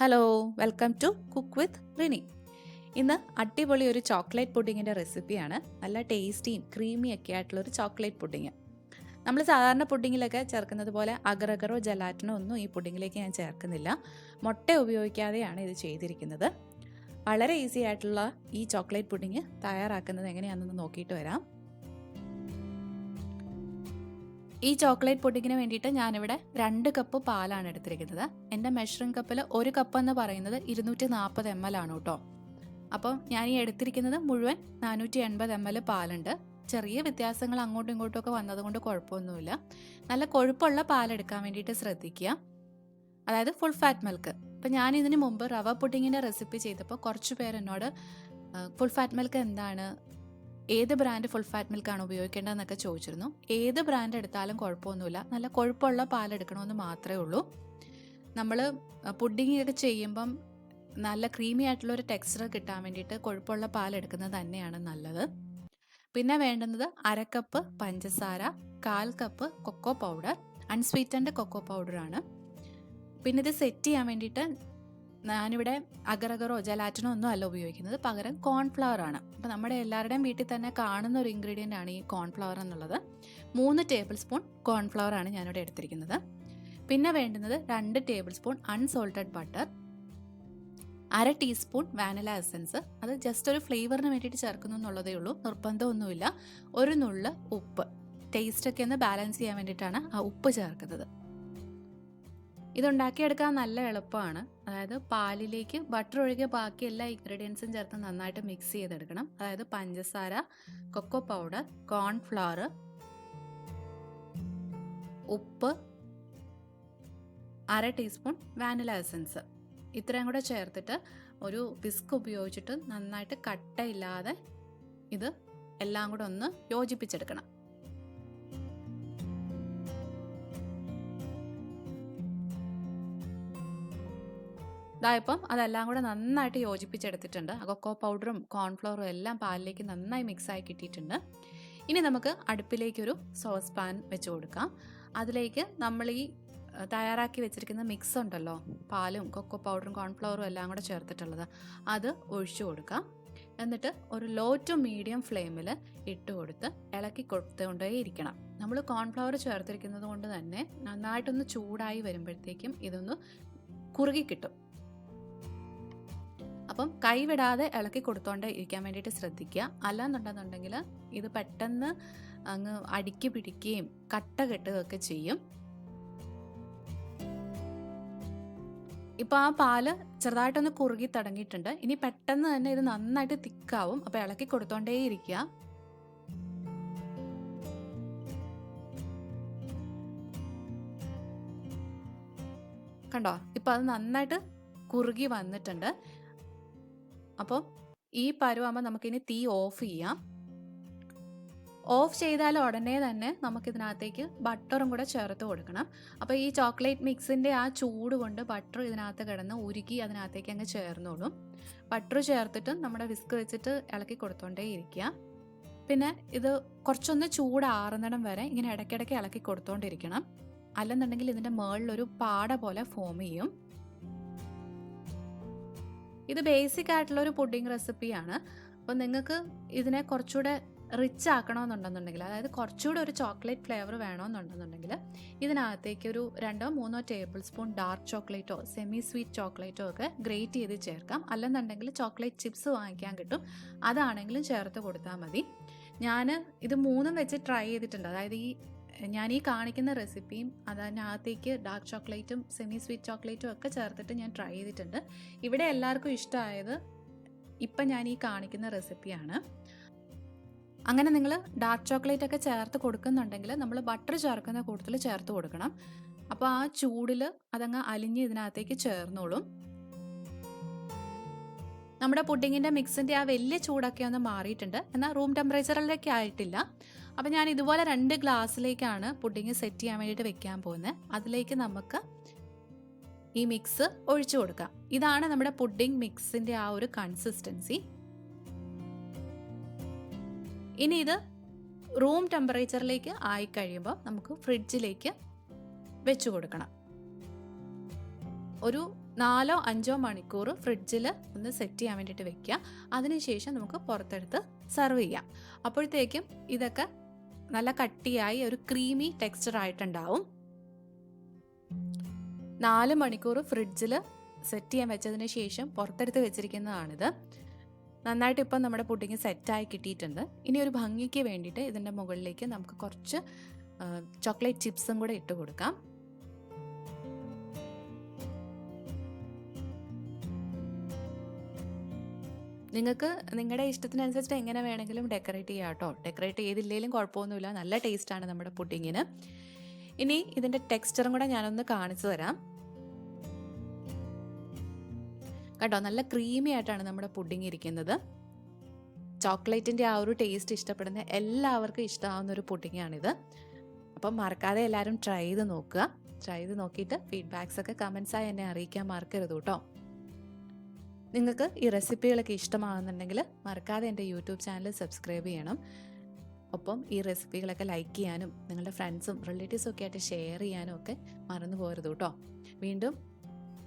Hello, welcome to cook with Rini. ഇന്ന് അടിപൊളി ഒരു ചോക്ലേറ്റ് പുഡിങ്ങിൻ്റെ റെസിപ്പിയാണ്. നല്ല ടേസ്റ്റിയും ക്രീമിയൊക്കെ ആയിട്ടുള്ളൊരു ചോക്ലേറ്റ് പുഡിങ്. നമ്മൾ സാധാരണ പുഡിങ്ങിലൊക്കെ ചേർക്കുന്നത് പോലെ അഗർഅഗറോ ജലാറ്റിനോ ഒന്നും ഈ പുഡിങ്ങിലേക്ക് ഞാൻ ചേർക്കുന്നില്ല. മുട്ട ഉപയോഗിക്കാതെയാണ് ഇത് ചെയ്തിരിക്കുന്നത്. വളരെ ഈസി ആയിട്ടുള്ള ഈ ചോക്ലേറ്റ് പുഡിങ് തയ്യാറാക്കുന്നത് എങ്ങനെയാണെന്ന് നോക്കിയിട്ട് വരാം. ഈ ചോക്ലേറ്റ് പുഡിങ്ങിന് വേണ്ടിയിട്ട് ഞാനിവിടെ 2 കപ്പ് പാലാണ് എടുത്തിരിക്കുന്നത്. എൻ്റെ മെഷറിംഗ് കപ്പിൽ 1 കപ്പ് എന്ന് പറയുന്നത് 240 ml ആണ് കേട്ടോ. അപ്പം ഞാൻ ഈ എടുത്തിരിക്കുന്നത് മുഴുവൻ 480 ml പാലുണ്ട്. ചെറിയ വ്യത്യാസങ്ങൾ അങ്ങോട്ടും ഇങ്ങോട്ടും ഒക്കെ വന്നതുകൊണ്ട് കുഴപ്പമൊന്നുമില്ല. നല്ല കൊഴുപ്പുള്ള പാലെടുക്കാൻ വേണ്ടിയിട്ട് ശ്രദ്ധിക്കുക, അതായത് ഫുൾ ഫാറ്റ് മിൽക്ക്. ഇപ്പം ഞാൻ ഇതിന് മുമ്പ് റവ പുഡിങ്ങിൻ്റെ റെസിപ്പി ചെയ്തപ്പോൾ കുറച്ച് പേരെന്നോട് ഫുൾ ഫാറ്റ് മിൽക്ക് എന്താണ്, ഏത് ബ്രാൻഡ് ഫുൾ ഫാറ്റ് മിൽക്കാണ് ഉപയോഗിക്കേണ്ടതെന്നൊക്കെ ചോദിച്ചിരുന്നു. ഏത് ബ്രാൻഡ് എടുത്താലും കുഴപ്പമൊന്നുമില്ല, നല്ല കൊഴുപ്പുള്ള പാലെടുക്കണമെന്ന് മാത്രമേ ഉള്ളൂ. നമ്മൾ പുഡിങ്ങൊക്കെ ചെയ്യുമ്പം നല്ല ക്രീമി ആയിട്ടുള്ളൊരു ടെക്സ്ചർ കിട്ടാൻ വേണ്ടിയിട്ട് കൊഴുപ്പുള്ള പാലെടുക്കുന്നത് തന്നെയാണ് നല്ലത്. പിന്നെ വേണ്ടുന്നത് 1/2 കപ്പ് പഞ്ചസാര, 1/4 cup cocoa powder, unsweetened cocoa പൗഡറാണ്. പിന്നെ ഇത് സെറ്റ് ചെയ്യാൻ വേണ്ടിയിട്ട് ഞാനിവിടെ അഗർഅഗറോ ജലാറ്റിനോ ഒന്നും അല്ല ഉപയോഗിക്കുന്നത്, പകരം കോൺഫ്ലവർ ആണ്. അപ്പോൾ നമ്മുടെ എല്ലാവരുടെയും വീട്ടിൽ തന്നെ കാണുന്ന ഒരു ഇൻഗ്രീഡിയൻ്റ് ആണ് ഈ കോൺഫ്ലവർ എന്നുള്ളത്. 3 ടേബിൾ സ്പൂൺ കോൺഫ്ലവർ ആണ് ഞാനിവിടെ എടുത്തിരിക്കുന്നത്. പിന്നെ വേണ്ടുന്നത് 2 table spoon unsalted butter, 1/2 teaspoon vanilla essence. അത് ജസ്റ്റ് ഒരു ഫ്ലേവറിന് വേണ്ടിയിട്ട് ചേർക്കുന്നു എന്നുള്ളതേ ഉള്ളൂ, നിർബന്ധമൊന്നുമില്ല. ഒരു നുള്ള് ഉപ്പ്, ടേസ്റ്റൊക്കെ ഒന്ന് ബാലൻസ് ചെയ്യാൻ വേണ്ടിയിട്ടാണ് ആ ഉപ്പ് ചേർക്കുന്നത്. ഇതുണ്ടാക്കിയെടുക്കാൻ നല്ല എളുപ്പമാണ്. അതായത് പാലിലേക്ക് ബട്ടർ ഒഴികെ ബാക്കി എല്ലാ ഇൻഗ്രീഡിയൻസും ചേർത്ത് നന്നായിട്ട് മിക്സ് ചെയ്തെടുക്കണം. അതായത് പഞ്ചസാര, കൊക്കോ പൗഡർ, കോൺഫ്ലവർ, ഉപ്പ്, 1/2 ടീസ്പൂൺ വാനില എസൻസ്, ഇത്രയും കൂടെ ചേർത്തിട്ട് ഒരു വിസ്ക് ഉപയോഗിച്ചിട്ട് നന്നായിട്ട് കട്ടയില്ലാതെ ഇത് എല്ലാം കൂടെ ഒന്ന് യോജിപ്പിച്ചെടുക്കണം. ഇതായപ്പം അതെല്ലാം കൂടെ നന്നായിട്ട് യോജിപ്പിച്ചെടുത്തിട്ടുണ്ട്. കൊക്കോ പൗഡറും കോൺഫ്ലവറും എല്ലാം പാലിലേക്ക് നന്നായി മിക്സായി കിട്ടിയിട്ടുണ്ട്. ഇനി നമുക്ക് അടുപ്പിലേക്കൊരു സോസ് പാൻ വെച്ച് കൊടുക്കാം. അതിലേക്ക് നമ്മൾ ഈ തയ്യാറാക്കി വെച്ചിരിക്കുന്ന മിക്സ് ഉണ്ടല്ലോ, പാലും കൊക്കോ പൗഡറും കോൺഫ്ലവറും എല്ലാം കൂടെ ചേർത്തിട്ടുള്ളത്, അത് ഒഴിച്ചു കൊടുക്കാം. എന്നിട്ട് ഒരു ലോ ടു മീഡിയം ഫ്ലെയിമിൽ ഇട്ട് കൊടുത്ത് ഇളക്കി കൊടുത്തുകൊണ്ടേ ഇരിക്കണം. നമ്മൾ കോൺഫ്ലവർ ചേർത്തിരിക്കുന്നത് കൊണ്ട് തന്നെ നന്നായിട്ടൊന്ന് ചൂടായി വരുമ്പോഴത്തേക്കും ഇതൊന്ന് കുറുകി കിട്ടും. അപ്പം കൈവിടാതെ ഇളക്കി കൊടുത്തോണ്ടേ ഇരിക്കാൻ വേണ്ടിയിട്ട് ശ്രദ്ധിക്കുക. അല്ലാന്നുണ്ടെന്നുണ്ടെങ്കിൽ ഇത് പെട്ടെന്ന് അങ്ങ് അടുക്കി പിടിക്കുകയും കട്ട കെട്ടുകയൊക്കെ ചെയ്യും. ഇപ്പോൾ ആ പാല് ചെറുതായിട്ടൊന്ന് കുറുകി തുടങ്ങിയിട്ടുണ്ട്. ഇനി പെട്ടെന്ന് തന്നെ ഇത് നന്നായിട്ട് തിക്കാവും. അപ്പോൾ ഇളക്കി കൊടുത്തോണ്ടേ ഇരിക്കുക. കണ്ടോ, ഇപ്പോൾ അത് നന്നായിട്ട് കുറുകി വന്നിട്ടുണ്ട്. അപ്പോൾ ഈ പരുവാകുമ്പോൾ നമുക്കിനി തീ ഓഫ് ചെയ്യാം. ഓഫ് ചെയ്താൽ ഉടനെ തന്നെ നമുക്കിതിനകത്തേക്ക് ബട്ടറും കൂടെ ചേർത്ത് കൊടുക്കണം. അപ്പോൾ ഈ ചോക്ലേറ്റ് മിക്സിൻ്റെ ആ ചൂട് കൊണ്ട് ബട്ടർ ഇതിനകത്ത് കിടന്ന് ഉരുക്കി അതിനകത്തേക്ക് അങ്ങ് ചേർന്നോളും. ബട്ടർ ചേർത്തിട്ട് നമ്മുടെ വിസ്ക് വെച്ചിട്ട് ഇളക്കി കൊടുത്തോണ്ടേ ഇരിക്കുക. പിന്നെ ഇത് കുറച്ചൊന്ന് ചൂടാറുന്നിടം വരെ ഇങ്ങനെ ഇടയ്ക്കിടയ്ക്ക് ഇളക്കി കൊടുത്തോണ്ടിരിക്കണം. അല്ലെന്നുണ്ടെങ്കിൽ ഇതിൻ്റെ മുകളിലൊരു പാട പോലെ ഫോം ചെയ്യും. ഇത് ബേസിക് ആയിട്ടുള്ളൊരു പുഡിംഗ് റെസിപ്പിയാണ്. അപ്പോൾ നിങ്ങൾക്ക് ഇതിനെ കുറച്ചുകൂടെ റിച്ച് ആക്കണമെന്നുണ്ടെന്നുണ്ടെങ്കിൽ, അതായത് കുറച്ചുകൂടെ ഒരു ചോക്ലേറ്റ് ഫ്ലേവർ വേണമെന്നുണ്ടെന്നുണ്ടെങ്കിൽ ഇതിനകത്തേക്ക് ഒരു 2-3 ടേബിൾ സ്പൂൺ ഡാർക്ക് ചോക്ലേറ്റോ സെമി സ്വീറ്റ് ചോക്ലേറ്റോ ഒക്കെ ഗ്രേറ്റ് ചെയ്ത് ചേർക്കാം. അല്ലെന്നുണ്ടെങ്കിൽ ചോക്ലേറ്റ് ചിപ്സ് വാങ്ങിക്കാൻ കിട്ടും, അതാണെങ്കിലും ചേർത്ത് കൊടുത്താൽ മതി. ഞാൻ ഇത് 3ഉം വെച്ച് ട്രൈ ചെയ്തിട്ടുണ്ട്. അതായത് ഞാൻ ഈ കാണിക്കുന്ന റെസിപ്പിയും അതിനകത്തേക്ക് ഡാർക്ക് ചോക്ലേറ്റും സെമി സ്വീറ്റ് ചോക്ലേറ്റും ഒക്കെ ചേർത്തിട്ട് ഞാൻ ട്രൈ ചെയ്തിട്ടുണ്ട്. ഇവിടെ എല്ലാവർക്കും ഇഷ്ടമായത് ഇപ്പം ഞാൻ ഈ കാണിക്കുന്ന റെസിപ്പിയാണ്. അങ്ങനെ നിങ്ങൾ ഡാർക്ക് ചോക്ലേറ്റ് ഒക്കെ ചേർത്ത് കൊടുക്കുന്നുണ്ടെങ്കിൽ നമ്മൾ ബട്ടർ ചേർക്കുന്ന കൂട്ടത്തിൽ ചേർത്ത് കൊടുക്കണം. അപ്പോൾ ആ ചൂടിൽ അതങ്ങ് അലിഞ്ഞ് ഇതിനകത്തേക്ക് ചേർന്നോളും. നമ്മുടെ പുഡിങ്ങിൻ്റെ മിക്സിൻ്റെ ആ വലിയ ചൂടൊക്കെ ഒന്ന് മാറിയിട്ടുണ്ട്, എന്നാൽ റൂം ടെമ്പറേച്ചറിലേക്ക് ആയിട്ടില്ല. അപ്പോൾ ഞാൻ ഇതുപോലെ 2 ഗ്ലാസ്സിലേക്കാണ് പുഡിങ് സെറ്റ് ചെയ്യാൻ വേണ്ടിയിട്ട് വെക്കാൻ പോകുന്നത്. അതിലേക്ക് നമുക്ക് ഈ മിക്സ് ഒഴിച്ചു കൊടുക്കാം. ഇതാണ് നമ്മുടെ പുഡിങ് മിക്സിൻ്റെ ആ ഒരു കൺസിസ്റ്റൻസി. ഇനി ഇത് റൂം ടെമ്പറേച്ചറിലേക്ക് ആയിക്കഴിയുമ്പോൾ നമുക്ക് ഫ്രിഡ്ജിലേക്ക് വെച്ചു കൊടുക്കണം. ഒരു 4-5 മണിക്കൂർ ഫ്രിഡ്ജിൽ ഒന്ന് സെറ്റ് ചെയ്യാൻ വേണ്ടിയിട്ട് വെക്കുക. അതിനുശേഷം നമുക്ക് പുറത്തെടുത്ത് സെർവ് ചെയ്യാം. അപ്പോഴത്തേക്കും ഇതൊക്കെ നല്ല കട്ടിയായി ഒരു ക്രീമി ടെക്സ്ചർ ആയിട്ടുണ്ടാവും. 4 മണിക്കൂർ ഫ്രിഡ്ജിൽ സെറ്റ് ചെയ്യാൻ വെച്ചതിന് ശേഷം പുറത്തെടുത്ത് വെച്ചിരിക്കുന്നതാണിത്. നന്നായിട്ട് ഇപ്പം നമ്മുടെ പുഡിങ് സെറ്റായി കിട്ടിയിട്ടുണ്ട്. ഇനി ഒരു ഭംഗിക്ക് വേണ്ടിയിട്ട് ഇതിൻ്റെ മുകളിലേക്ക് നമുക്ക് കുറച്ച് ചോക്ലേറ്റ് ചിപ്സും കൂടെ ഇട്ട് കൊടുക്കാം. നിങ്ങൾക്ക് നിങ്ങളുടെ ഇഷ്ടത്തിനനുസരിച്ച് എങ്ങനെ വേണമെങ്കിലും ഡെക്കറേറ്റ് ചെയ്യാം കേട്ടോ. ഡെക്കറേറ്റ് ചെയ്തില്ലെങ്കിലും കുഴപ്പമൊന്നുമില്ല, നല്ല ടേസ്റ്റാണ് നമ്മുടെ പുഡിങ്ങിന്. ഇനി ഇതിൻ്റെ ടെക്സ്ചറും കൂടെ ഞാനൊന്ന് കാണിച്ചു തരാം. കേട്ടോ, നല്ല ക്രീമി ആയിട്ടാണ് നമ്മുടെ പുഡിങ് ഇരിക്കുന്നത്. ചോക്ലേറ്റിൻ്റെ ആ ഒരു ടേസ്റ്റ് ഇഷ്ടപ്പെടുന്ന എല്ലാവർക്കും ഇഷ്ടമാവുന്ന ഒരു പുഡിങ്ങാണിത്. അപ്പം മറക്കാതെ എല്ലാവരും ട്രൈ ചെയ്ത് നോക്കുക. ട്രൈ ചെയ്ത് നോക്കിയിട്ട് ഫീഡ്ബാക്സൊക്കെ കമൻസായി എന്നെ അറിയിക്കാൻ മറക്കരുത് കേട്ടോ. നിങ്ങൾക്ക് ഈ റെസിപ്പികളൊക്കെ ഇഷ്ടമാകുന്നുണ്ടെങ്കിൽ മറക്കാതെ എൻ്റെ യൂട്യൂബ് ചാനൽ സബ്സ്ക്രൈബ് ചെയ്യണം. ഒപ്പം ഈ റെസിപ്പികളൊക്കെ ലൈക്ക് ചെയ്യാനും നിങ്ങളുടെ ഫ്രണ്ട്സും റിലേറ്റീവ്സും ഒക്കെ ആയിട്ട് ഷെയർ ചെയ്യാനും ഒക്കെ മറന്നു പോകരുത് കേട്ടോ. വീണ്ടും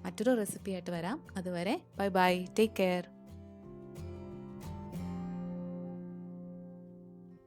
മറ്റൊരു റെസിപ്പി ആയിട്ട് വരാം. അതുവരെ ബൈ ബൈ, ടേക്ക് കെയർ.